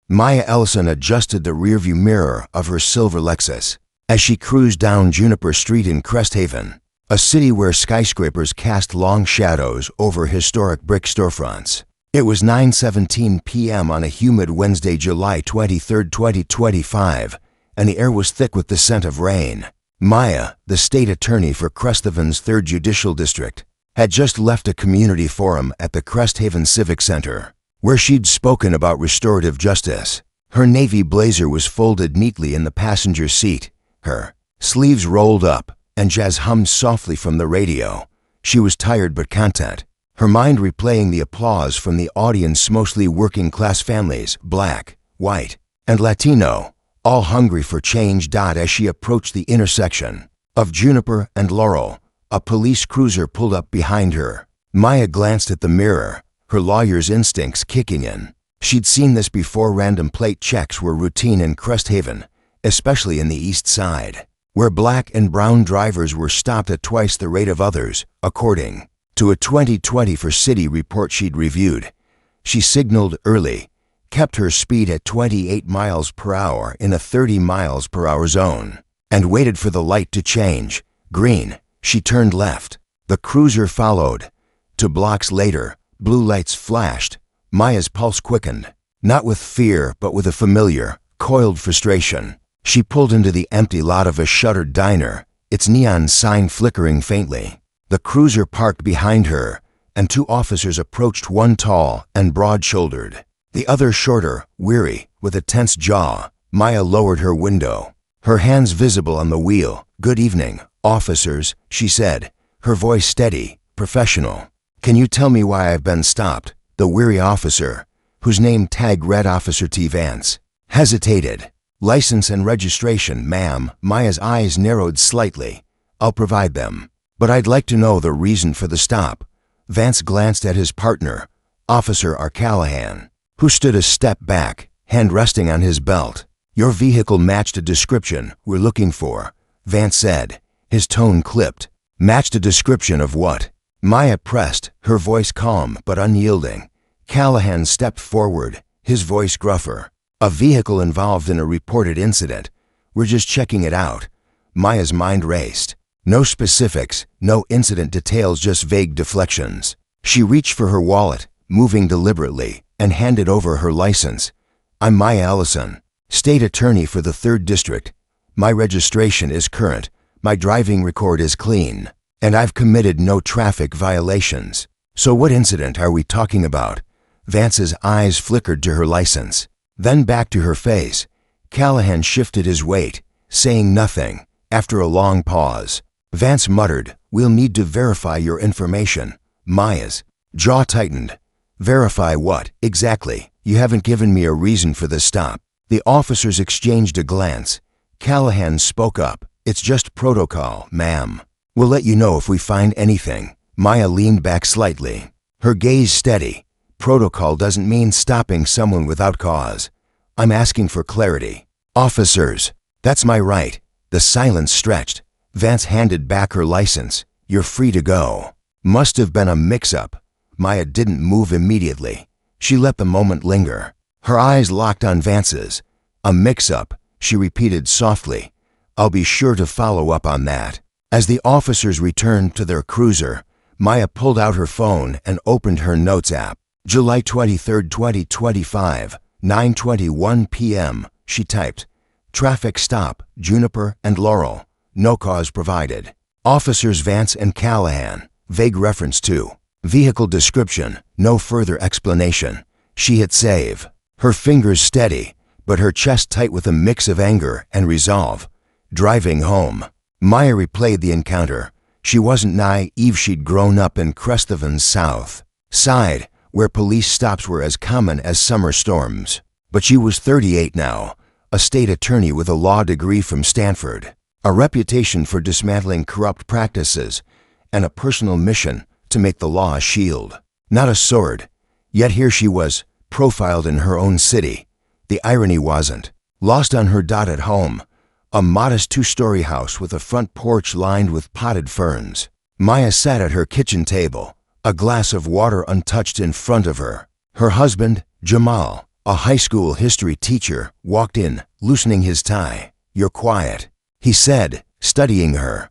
Maya Ellison adjusted the rearview mirror of her silver Lexus as she cruised down Juniper Street in Cresthaven, a city where skyscrapers cast long shadows over historic brick storefronts. It was 9:17 p.m. on a humid Wednesday, July 23, 2025, and the air was thick with the scent of rain. Maya, the state attorney for Cresthaven's 3rd Judicial District, had just left a community forum at the Cresthaven Civic Center, where she'd spoken about restorative justice. Her navy blazer was folded neatly in the passenger seat, her sleeves rolled up, and jazz hummed softly from the radio. She was tired but content, her mind replaying the applause from the audience, mostly working-class families, Black, white, and Latino, all hungry for change. As she approached the intersection of Juniper and Laurel, a police cruiser pulled up behind her. Maya glanced at the mirror, her lawyer's instincts kicking in. She'd seen this before. Random plate checks were routine in Cresthaven, especially in the East Side, where black and brown drivers were stopped at twice the rate of others, according to a 2024 city report she'd reviewed. She signaled early, kept her speed at 28 miles per hour in a 30 miles per hour zone, and waited for the light to change green. She turned left. The cruiser followed. 2 blocks later, blue lights flashed. Maya's pulse quickened, not with fear but with a familiar, coiled frustration. She pulled into the empty lot of a shuttered diner, its neon sign flickering faintly. The cruiser parked behind her, and 2 officers approached, one tall and broad-shouldered, the other shorter, weary, with a tense jaw. Maya lowered her window, her hands visible on the wheel. "Good evening, officers," she said, her voice steady, professional. "Can you tell me why I've been stopped?" The weary officer, whose name tag read Officer T. Vance, hesitated. "License and registration, ma'am." Maya's eyes narrowed slightly. "I'll provide them, but I'd like to know the reason for the stop." Vance glanced at his partner, Officer R. Callahan, who stood a step back, hand resting on his belt. "Your vehicle matched a description we're looking for," Vance said, his tone clipped. "Matched a description of what?" Maya pressed, her voice calm but unyielding. Callahan stepped forward, his voice gruffer. "A vehicle involved in a reported incident. We're just checking it out." Maya's mind raced. No specifics, no incident details, just vague deflections. She reached for her wallet, moving deliberately, and handed over her license. "I'm Maya Ellison, state attorney for the 3rd District. My registration is current, my driving record is clean, and I've committed no traffic violations." "So what incident are we talking about?" Vance's eyes flickered to her license, then back to her face. Callahan shifted his weight, saying nothing. After a long pause, Vance muttered, "We'll need to verify your information." Maya's jaw tightened. "Verify what, exactly? You haven't given me a reason for the stop." The officers exchanged a glance. Callahan spoke up. "It's just protocol, ma'am. We'll let you know if we find anything." Maya leaned back slightly, her gaze steady. "Protocol doesn't mean stopping someone without cause. I'm asking for clarity." "Officers, that's my right." The silence stretched. Vance handed back her license. "You're free to go." Must have been a mix-up. Maya didn't move immediately. She let the moment linger. Her eyes locked on Vance's. "A mix-up," she repeated softly. "I'll be sure to follow up on that." As the officers returned to their cruiser, Maya pulled out her phone and opened her notes app. July 23, 2025, 9:21 p.m., she typed. "Traffic stop, Juniper and Laurel. No cause provided. Officers Vance and Callahan. Vague reference to vehicle description. No further explanation." She hit save, her fingers steady, but her chest tight with a mix of anger and resolve. Driving home, Maya replayed the encounter. She wasn't naive. She'd grown up in Cresthaven's South Side, where police stops were as common as summer storms. But she was 38 now, a state attorney with a law degree from Stanford, a reputation for dismantling corrupt practices, and a personal mission to make the law a shield, not a sword. Yet here she was, profiled in her own city. The irony wasn't lost on her. At home, a modest 2-story house with a front porch lined with potted ferns. Maya sat at her kitchen table, a glass of water untouched in front of her. Her husband, Jamal, A high school history teacher walked in, loosening his tie. "You're quiet," he said, studying her.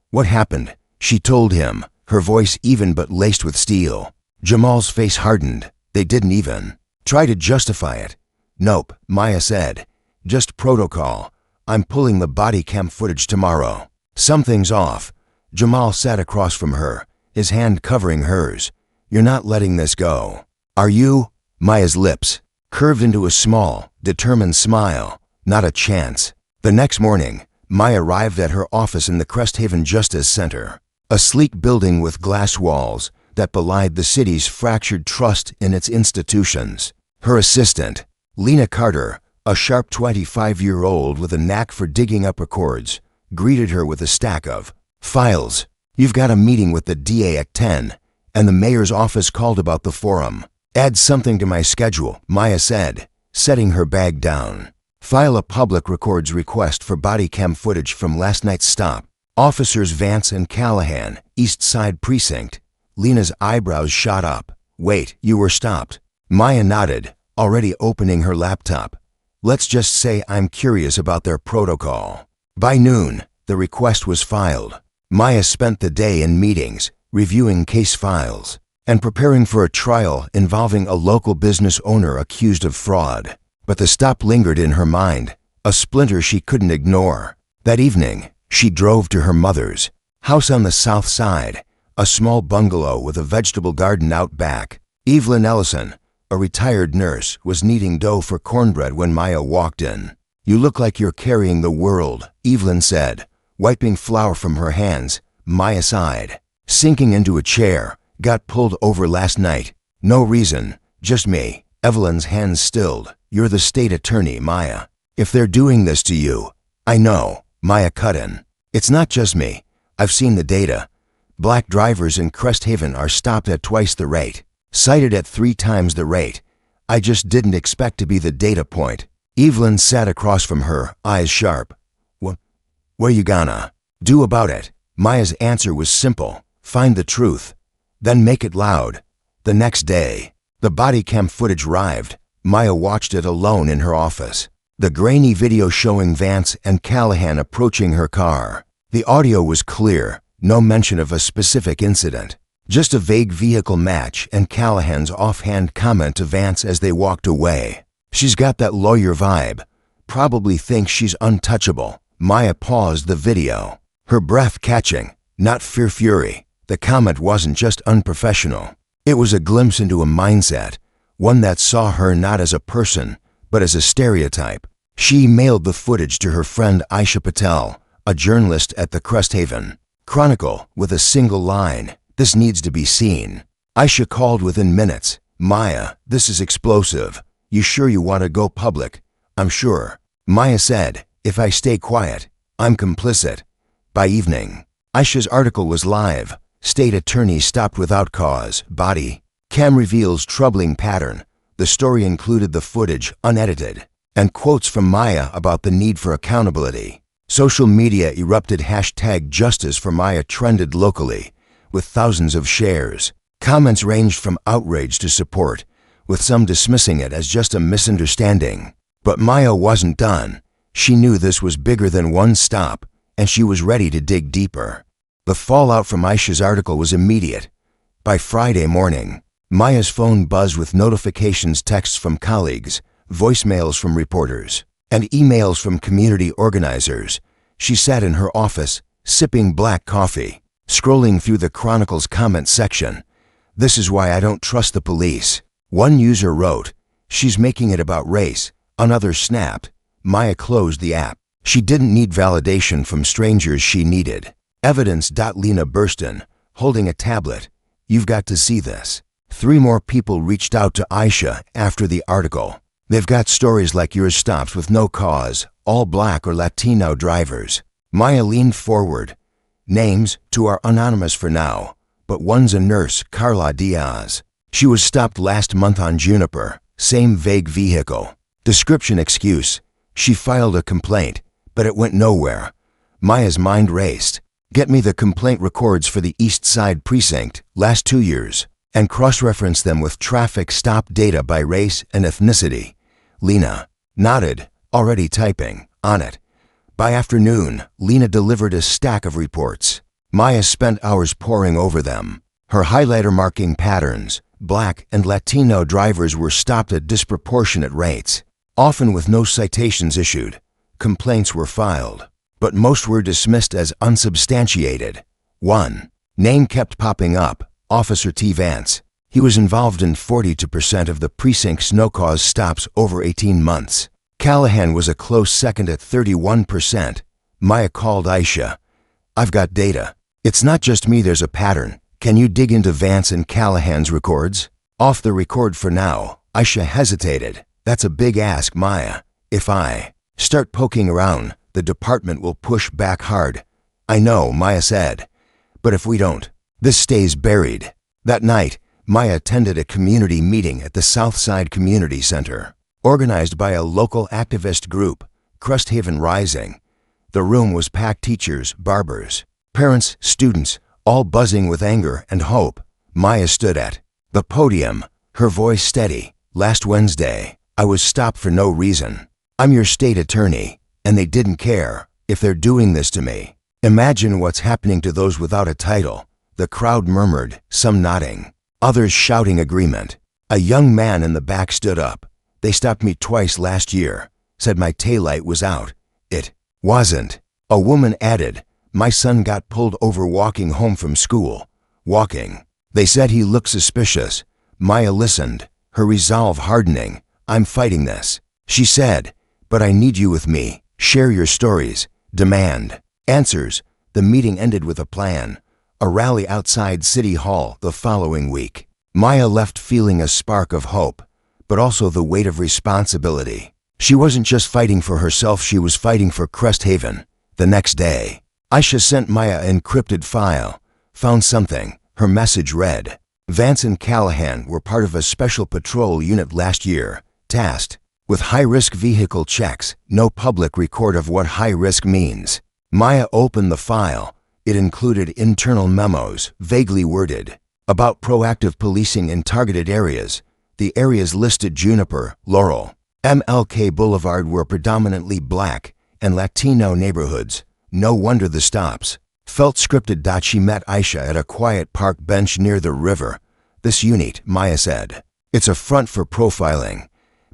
"What happened?" She told him, her voice even but laced with steel. Jamal's face hardened. "They didn't even try to justify it." "Nope," Maya said. "Just protocol. I'm pulling the body cam footage tomorrow." "Something's off." Jamal sat across from her, his hand covering hers. "You're not letting this go, are you?" Maya's lips curved into a small, determined smile. "Not a chance." The next morning, Maya arrived at her office in the Cresthaven Justice Center, a sleek building with glass walls that belied the city's fractured trust in its institutions. Her assistant, Lena Carter, a sharp 25-year-old with a knack for digging up records, greeted her with a stack of files. "You've got a meeting with the DA at 10, and the mayor's office called about the forum." "Add something to my schedule," Maya said, setting her bag down. "File a public records request for body cam footage from last night's stop. Officers Vance and Callahan, East Side Precinct." Lena's eyebrows shot up. "Wait, you were stopped?" Maya nodded, already opening her laptop. "Let's just say I'm curious about their protocol." By noon, the request was filed. Maya spent the day in meetings, reviewing case files, and preparing for a trial involving a local business owner accused of fraud. But the stop lingered in her mind, a splinter she couldn't ignore. That evening, she drove to her mother's house on the south side, a small bungalow with a vegetable garden out back. Evelyn Ellison, a retired nurse, was kneading dough for cornbread when Maya walked in. "You look like you're carrying the world," Evelyn said, wiping flour from her hands. Maya sighed. "Sinking into a chair. Got pulled over last night. No reason, just me." Evelyn's hands stilled. "You're the state attorney, Maya. If they're doing this to you..." "I know," Maya cut in. "It's not just me. I've seen the data. Black drivers in Cresthaven are stopped at twice the rate, cited at 3 times the rate. I just didn't expect to be the data point." Evelyn sat across from her, eyes sharp. What you gonna do about it?" Maya's answer was simple. "Find the truth, then make it loud." The next day, the body cam footage arrived. Maya watched it alone in her office. The grainy video showing Vance and Callahan approaching her car. The audio was clear, no mention of a specific incident. Just a vague vehicle match and Callahan's offhand comment to Vance as they walked away. "She's got that lawyer vibe. Probably thinks she's untouchable." Maya paused the video, her breath catching. Not fear fury. The comment wasn't just unprofessional. It was a glimpse into a mindset, one that saw her not as a person, but as a stereotype. She mailed the footage to her friend Aisha Patel, a journalist at the Cresthaven Chronicle, with a single line, "This needs to be seen." Aisha called within minutes. "Maya, this is explosive. You sure you want to go public?" "I'm sure." Maya said, "If I stay quiet, I'm complicit." By evening, Aisha's article was live. State attorney stopped without cause. Body cam reveals troubling pattern. The story included the footage, unedited, and quotes from Maya about the need for accountability. Social media erupted. #Justice for Maya trended locally, with thousands of shares. Comments ranged from outrage to support, with some dismissing it as just a misunderstanding. But Maya wasn't done. She knew this was bigger than one stop, and she was ready to dig deeper. The fallout from Aisha's article was immediate. By Friday morning, Maya's phone buzzed with notifications, texts from colleagues, voicemails from reporters, and emails from community organizers. She sat in her office, sipping black coffee, scrolling through the Chronicle's comment section. "This is why I don't trust the police." One user wrote, "She's making it about race." Another snapped. Maya closed the app. She didn't need validation from strangers, she needed evidence. Lena burst in, holding a tablet. "You've got to see this." 3 more people reached out to Aisha after the article. "They've got stories like yours, stops with no cause, all Black or Latino drivers." Maya leaned forward. "Names, too, are anonymous for now, but one's a nurse, Carla Diaz. She was stopped last month on Juniper, same vague vehicle. Description, excuse. She filed a complaint, but it went nowhere." Maya's mind raced. "Get me the complaint records for the East Side Precinct, last 2 years, and cross-reference them with traffic stop data by race and ethnicity." Lena nodded, already typing on it. By afternoon, Lena delivered a stack of reports. Maya spent hours poring over them. Her highlighter marking patterns. Black and Latino drivers were stopped at disproportionate rates, often with no citations issued. Complaints were filed, but most were dismissed as unsubstantiated. One name kept popping up: Officer T. Vance. He was involved in 42% of the precinct's no-cause stops over 18 months. Callahan was a close second at 31%. Maya called Aisha. "I've got data. It's not just me, there's a pattern. Can you dig into Vance and Callahan's records?" "Off the record for now." Aisha hesitated. "That's a big ask, Maya. If I start poking around, the department will push back hard." "I know," Maya said. "But if we don't, this stays buried." That night, Maya attended a community meeting at the Southside Community Center, organized by a local activist group, Cresthaven Rising. The room was packed: teachers, barbers, parents, students, all buzzing with anger and hope. Maya stood at the podium, her voice steady. "Last Wednesday, I was stopped for no reason. I'm your state attorney, and they didn't care. If they're doing this to me, imagine what's happening to those without a title." The crowd murmured, some nodding, others shouting agreement. A young man in the back stood up. "They stopped me twice last year, said my taillight was out. It wasn't." A woman added, "My son got pulled over walking home from school. Walking. They said he looked suspicious." Maya listened, her resolve hardening. "I'm fighting this," she said, "but I need you with me. Share your stories. Demand answers." The meeting ended with a plan: a rally outside City Hall the following week. Maya left feeling a spark of hope, but also the weight of responsibility. She wasn't just fighting for herself, she was fighting for Cresthaven. The next day, Aisha sent Maya an encrypted file. "Found something." Her message read, "Vance and Callahan were part of a special patrol unit last year, tasked with high-risk vehicle checks. No public record of what high-risk means." Maya opened the file. It included internal memos, vaguely worded, about proactive policing in targeted areas. The areas listed Juniper, Laurel, MLK Boulevard were predominantly Black and Latino neighborhoods. No wonder the stops felt scripted. She met Aisha at a quiet park bench near the river. "This unit," Maya said, "it's a front for profiling,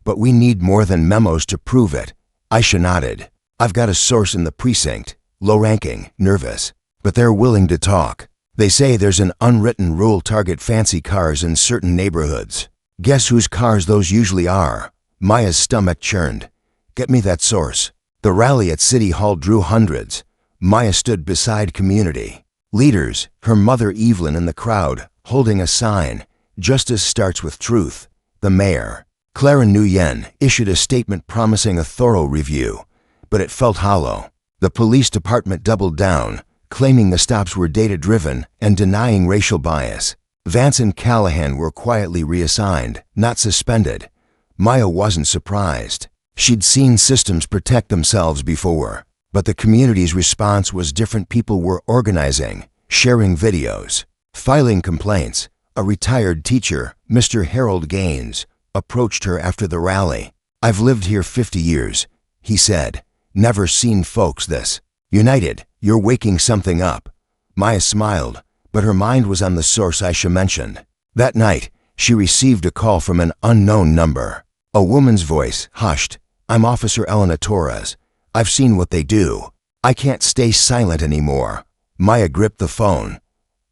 but we need more than memos to prove it." Aisha nodded. "I've got a source in the precinct, low-ranking, nervous, but they're willing to talk. They say there's an unwritten rule: target fancy cars in certain neighborhoods." "Guess whose cars those usually are?" Maya's stomach churned. "Get me that source." The rally at City Hall drew hundreds. Maya stood beside community leaders, her mother Evelyn in the crowd, holding a sign: "Justice starts with truth." The mayor, Clara Nguyen, issued a statement promising a thorough review, but it felt hollow. The police department doubled down, claiming the stops were data-driven and denying racial bias. Vance and Callahan were quietly reassigned, not suspended. Maya wasn't surprised. She'd seen systems protect themselves before, but the community's response was different. People were organizing, sharing videos, filing complaints. A retired teacher, Mr. Harold Gaines, approached her after the rally. "I've lived here 50 years, he said. "Never seen folks this united. You're waking something up." Maya smiled, but her mind was on the source Aisha mentioned. That night, she received a call from an unknown number. A woman's voice, hushed. "I'm Officer Elena Torres. I've seen what they do. I can't stay silent anymore." Maya gripped the phone.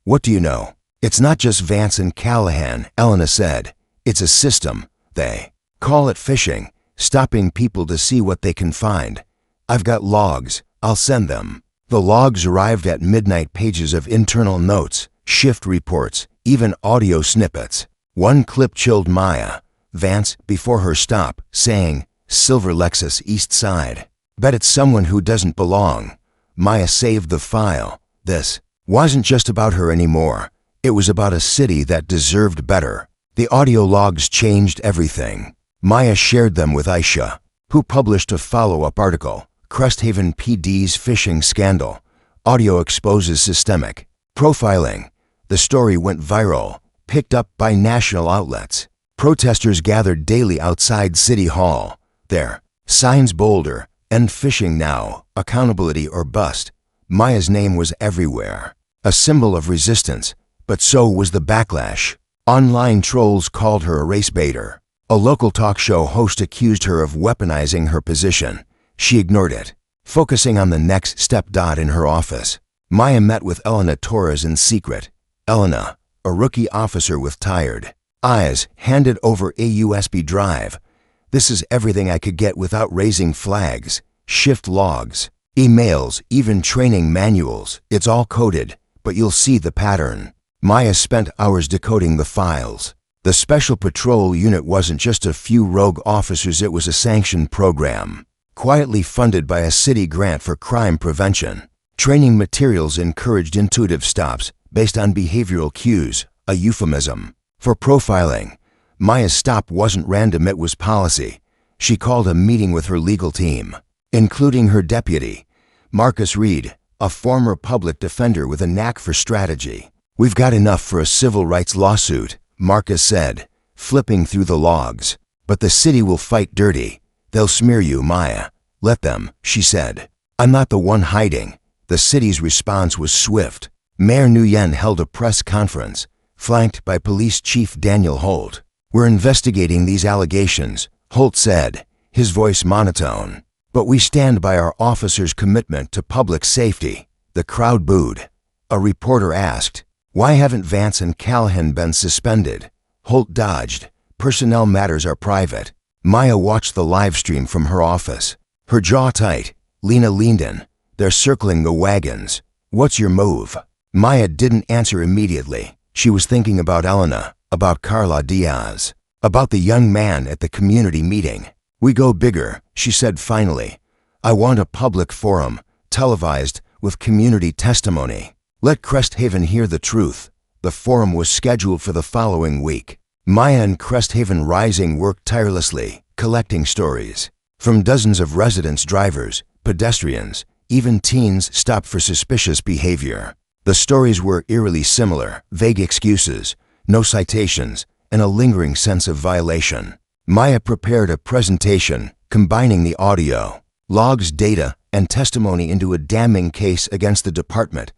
"What do you know?" "It's not just Vance and Callahan," Elena said. "It's a system. They call it phishing, stopping people to see what they can find. I've got logs. I'll send them." The logs arrived at midnight: pages of internal notes, shift reports, even audio snippets. One clip chilled Maya. Vance, before her stop, saying, "Silver Lexus East Side. Bet it's someone who doesn't belong." Maya saved the file. This wasn't just about her anymore. It was about a city that deserved better. The audio logs changed everything. Maya shared them with Aisha, who published a follow-up article: Cresthaven PD's phishing scandal. Audio exposes systemic profiling. The story went viral, picked up by national outlets. Protesters gathered daily outside City Hall. There. Signs bolder. End phishing now. Accountability or bust. Maya's name was everywhere. A symbol of resistance. But so was the backlash. Online trolls called her a race baiter. A local talk show host accused her of weaponizing her position. She ignored it, focusing on the next step. In her office, Maya met with Elena Torres in secret. Elena, a rookie officer with tired eyes, handed over a USB drive. This is everything I could get without raising flags. Shift logs, emails, even training manuals. It's all coded, but you'll see the pattern. Maya spent hours decoding the files. The Special Patrol Unit wasn't just a few rogue officers, it was a sanctioned program, quietly funded by a city grant for crime prevention. Training materials encouraged intuitive stops based on behavioral cues, a euphemism for profiling. Maya's stop wasn't random, it was policy. She called a meeting with her legal team, including her deputy, Marcus Reed, a former public defender with a knack for strategy. "We've got enough for a civil rights lawsuit," Marcus said, flipping through the logs. "But the city will fight dirty. They'll smear you, Maya." "Let them," she said. "I'm not the one hiding." The city's response was swift. Mayor Nguyen held a press conference, flanked by Police Chief Daniel Holt. "We're investigating these allegations," Holt said, his voice monotone. "But we stand by our officers' commitment to public safety." The crowd booed. A reporter asked, "Why haven't Vance and Callahan been suspended?" Holt dodged. "Personnel matters are private." Maya watched the live stream from her office, her jaw tight. Lena leaned in. "They're circling the wagons. What's your move?" Maya didn't answer immediately. She was thinking about Elena, about Carla Diaz, about the young man at the community meeting. "We go bigger," she said finally. "I want a public forum, televised, with community testimony. Let Cresthaven hear the truth." The forum was scheduled for the following week. Maya and Cresthaven Rising worked tirelessly, collecting stories from dozens of residents, drivers, pedestrians, even teens stopped for suspicious behavior. The stories were eerily similar: vague excuses, no citations, and a lingering sense of violation. Maya prepared a presentation combining the audio, logs, data, and testimony into a damning case against the department.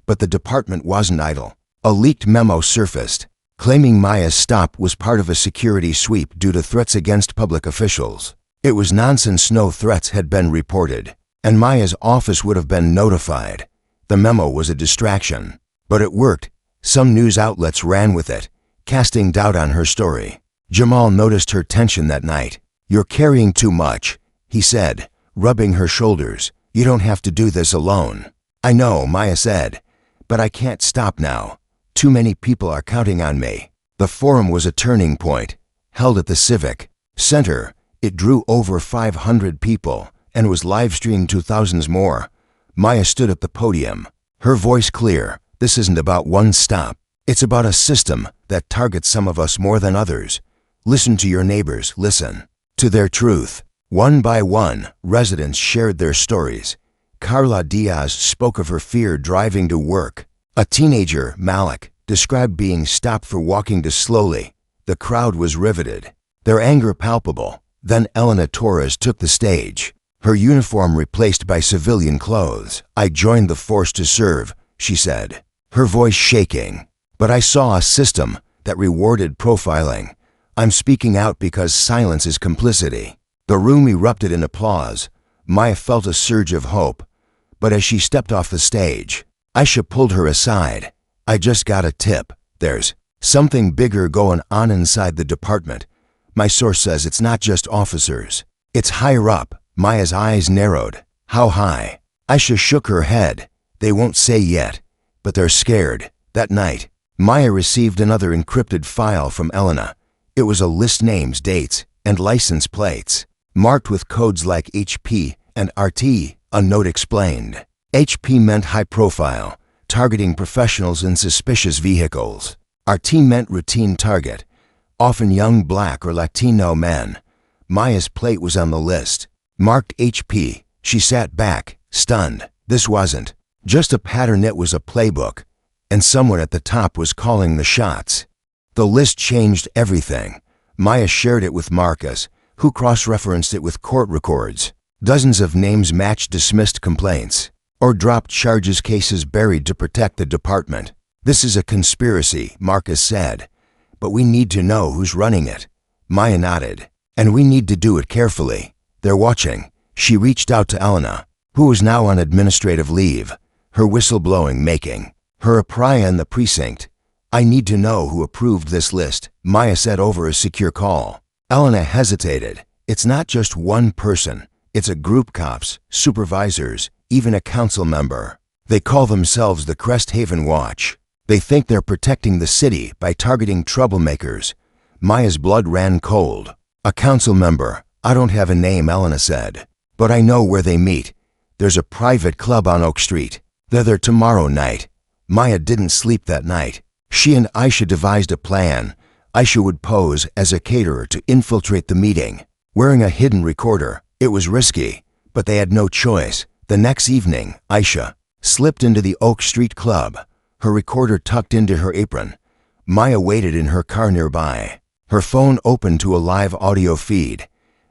But the department wasn't idle. A leaked memo surfaced, claiming Maya's stop was part of a security sweep due to threats against public officials. It was nonsense. No threats had been reported, and Maya's office would have been notified. The memo was a distraction, but it worked. Some news outlets ran with it, casting doubt on her story. Jamal noticed her tension that night. "You're carrying too much," he said, rubbing her shoulders. "You don't have to do this alone." "I know," Maya said, "but I can't stop now. Too many people are counting on me." The forum was a turning point, held at the Civic Center. It drew over 500 people and was live-streamed to thousands more. Maya stood at the podium, her voice clear. "This isn't about one stop. It's about a system that targets some of us more than others. Listen to your neighbors, listen to their truth." One by one, residents shared their stories. Carla Diaz spoke of her fear driving to work. A teenager, Malik, described being stopped for walking too slowly. The crowd was riveted, their anger palpable. Then Elena Torres took the stage, her uniform replaced by civilian clothes. "I joined the force to serve," she said, her voice shaking. "But I saw a system that rewarded profiling. I'm speaking out because silence is complicity." The room erupted in applause. Maya felt a surge of hope. But as she stepped off the stage, Aisha pulled her aside. "I just got a tip. There's something bigger going on inside the department. My source says it's not just officers. It's higher up." Maya's eyes narrowed. "How high?" Aisha shook her head. "They won't say yet, but they're scared." That night, Maya received another encrypted file from Elena. It was a list: names, dates, and license plates, marked with codes like HP and RT. A note explained. HP meant high profile, targeting professionals in suspicious vehicles. RT meant routine target, often young Black or Latino men. Maya's plate was on the list, marked HP. She sat back, stunned. This wasn't just a pattern, it was a playbook, and someone at the top was calling the shots. The list changed everything. Maya shared it with Marcus, Who cross-referenced it with court records? Dozens of names matched dismissed complaints or dropped charges, cases buried to protect the department. This is a conspiracy, Marcus said. But we need to know who's running it. Maya nodded. And we need to do it carefully. They're watching. She reached out to Elena, who was now on administrative leave, her whistleblowing making her a pariah in the precinct. I need to know who approved this list, Maya said over a secure call. Elena hesitated. It's not just one person. It's a group, cops, supervisors, even a council member. They call themselves the Cresthaven Watch. They think they're protecting the city by targeting troublemakers. Maya's blood ran cold. A council member. I don't have a name, Elena said. But I know where they meet. There's a private club on Oak Street. They're there tomorrow night. Maya didn't sleep that night. She and Aisha devised a plan. Aisha would pose as a caterer to infiltrate the meeting, wearing a hidden recorder. It was risky, but they had no choice. The next evening, Aisha slipped into the Oak Street Club, her recorder tucked into her apron. Maya waited in her car nearby, her phone open to a live audio feed.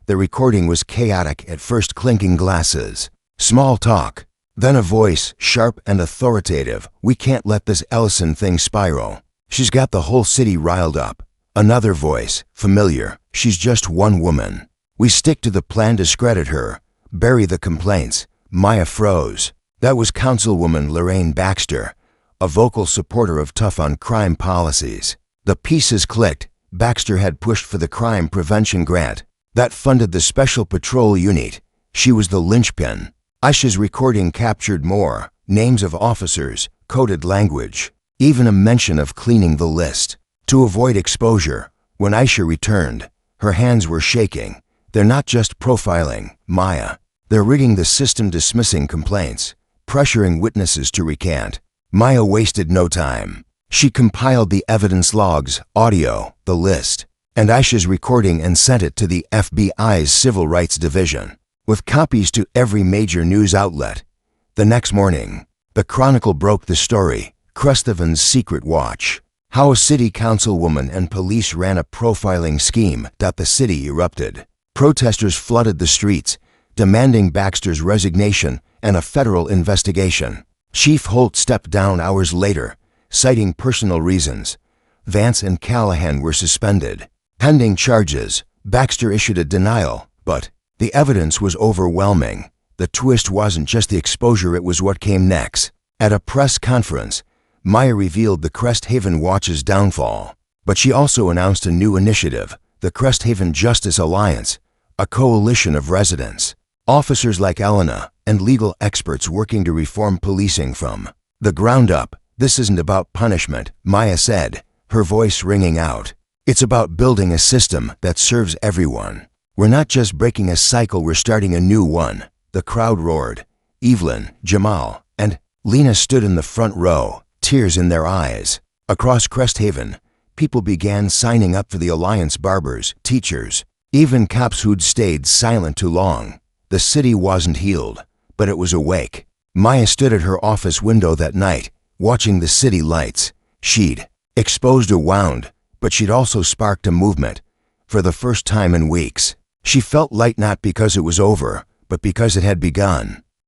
The recording was chaotic at first, clinking glasses, small talk, then a voice, sharp and authoritative. We can't let this Ellison thing spiral. She's got the whole city riled up. Another voice, familiar. She's just one woman. We stick to the plan, discredit her, bury the complaints. Maya froze. That was Councilwoman Lorraine Baxter, a vocal supporter of tough-on-crime policies. The pieces clicked. Baxter had pushed for the crime prevention grant that funded the Special Patrol Unit. She was the linchpin. Aisha's recording captured more names of officers, coded language, even a mention of cleaning the list. To avoid exposure, when Aisha returned, her hands were shaking. They're not just profiling Maya. They're rigging the system, dismissing complaints, pressuring witnesses to recant. Maya wasted no time. She compiled the evidence logs, audio, the list, and Aisha's recording and sent it to the FBI's Civil Rights Division, with copies to every major news outlet. The next morning, the Chronicle broke the story, Cresthaven's secret watch. How a city councilwoman and police ran a profiling scheme. The city erupted. Protesters flooded the streets, demanding Baxter's resignation and a federal investigation. Chief Holt stepped down hours later, citing personal reasons. Vance and Callahan were suspended. Pending charges, Baxter issued a denial, but the evidence was overwhelming. The twist wasn't just the exposure, it was what came next. At a press conference, Maya revealed the Cresthaven Watch's downfall, but she also announced a new initiative, the Cresthaven Justice Alliance, a coalition of residents, officers like Elena, and legal experts working to reform policing from the ground up. This isn't about punishment, Maya said, her voice ringing out. It's about building a system that serves everyone. We're not just breaking a cycle, we're starting a new one. The crowd roared. Evelyn, Jamal, and Lena stood in the front row, tears in their eyes. Across Cresthaven, people began signing up for the Alliance. Barbers, teachers, even cops who'd stayed silent too long. The city wasn't healed, but it was awake. Maya stood at her office window that night, watching the city lights. She'd exposed a wound, but she'd also sparked a movement. For the first time in weeks, she felt light, not because it was over, but because it had begun.